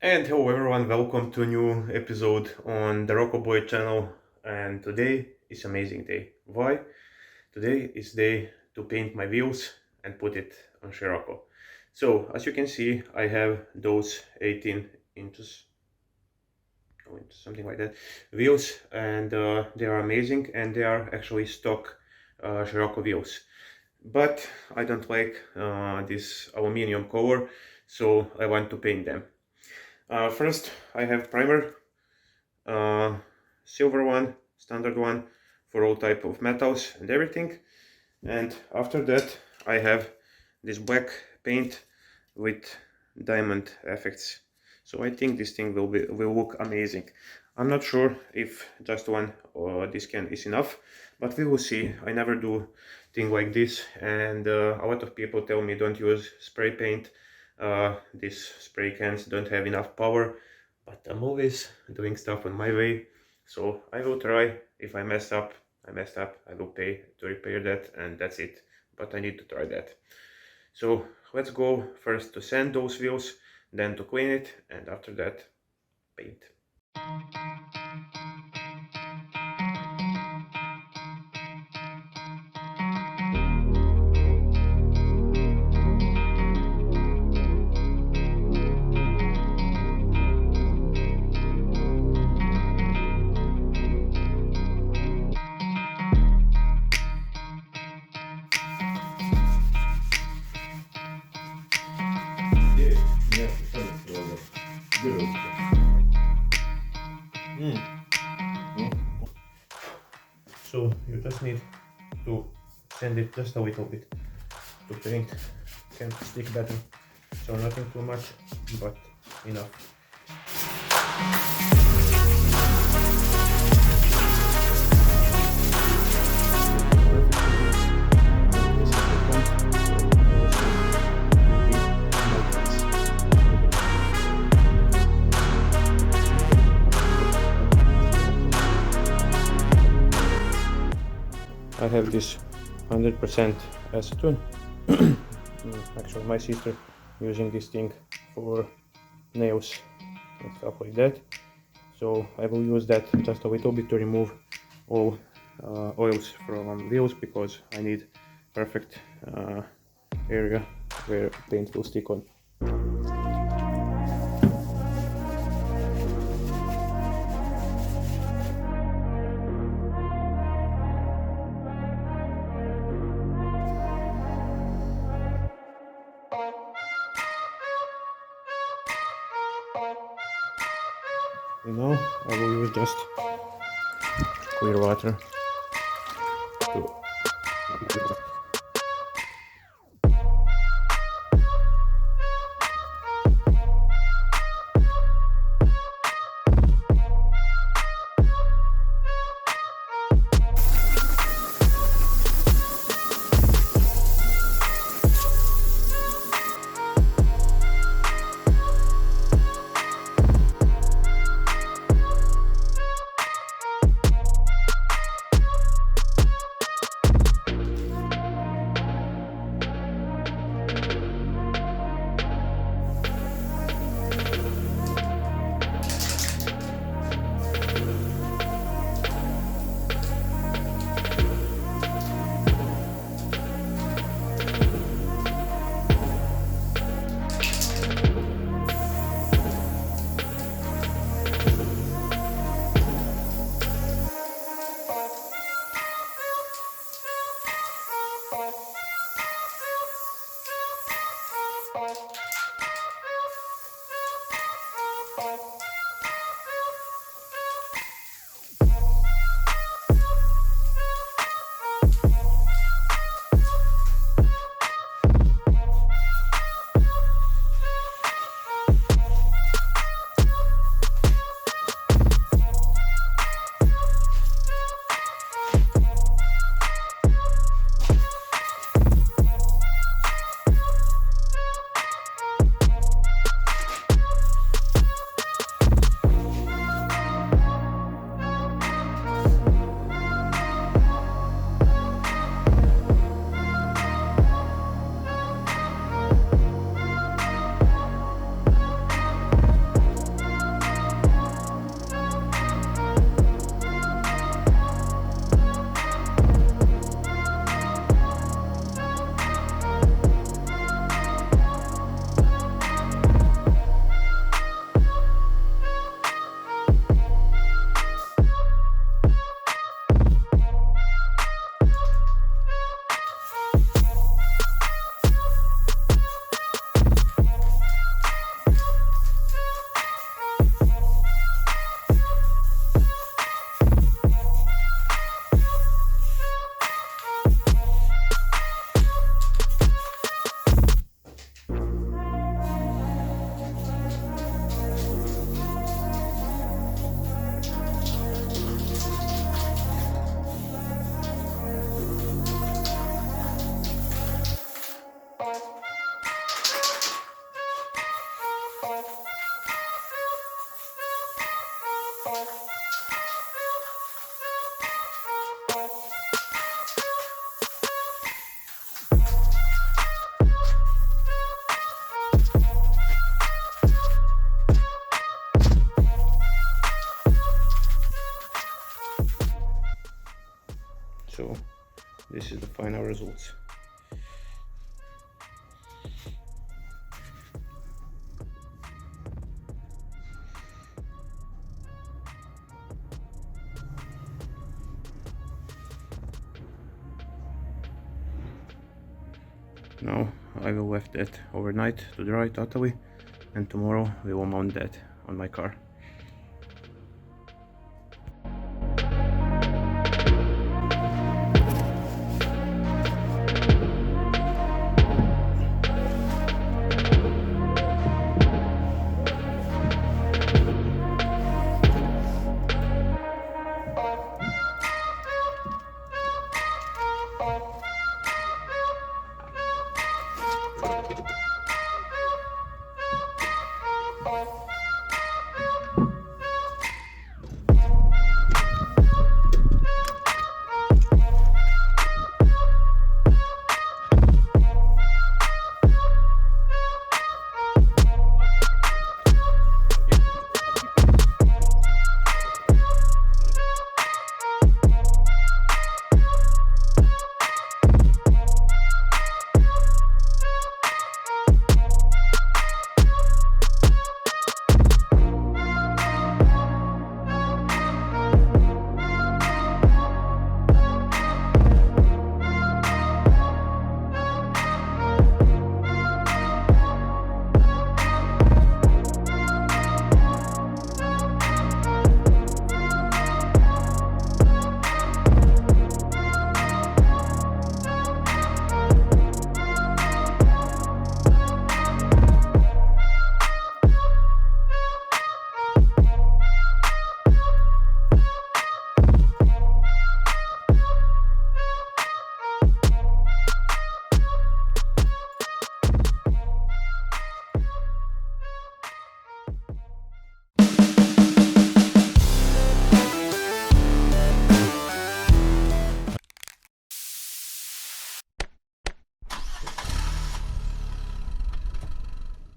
And hello everyone, welcome to a new episode on the Rocco Boy channel. And today is amazing day. Why? Today is day to paint my wheels and put it on Scirocco. So as you can see, I have those 18 inches, something like that, wheels, and they are amazing, and they are actually stock Scirocco wheels. But I don't like this aluminium color, so I want to paint them. First, I have primer, uh, silver one, standard one for all type of metals and everything. And after that, I have this black paint with diamond effects. So I think this thing will look amazing. I'm not sure if just one or this can is enough, but we will see. I never do thing like this, and a lot of people tell me don't use spray paint. These spray cans don't have enough power, but I'm always doing stuff on my way. So I will try. If I mess up, I messed up. I will pay to repair that, and that's it. But I need to try that. So let's go first to sand those wheels, then to clean it, and after that, paint. So you just need to sand it just a little bit to paint can stick better. So nothing too much, but enough. I have this 100% acetone. Actually, my sister using this thing for nails and stuff like that. So I will use that just a little bit to remove all oils from wheels, because I need perfect area where paint will stick on. Now I will use just clear water to results. Now I will leave that overnight to dry totally, and tomorrow we will mount that on my car.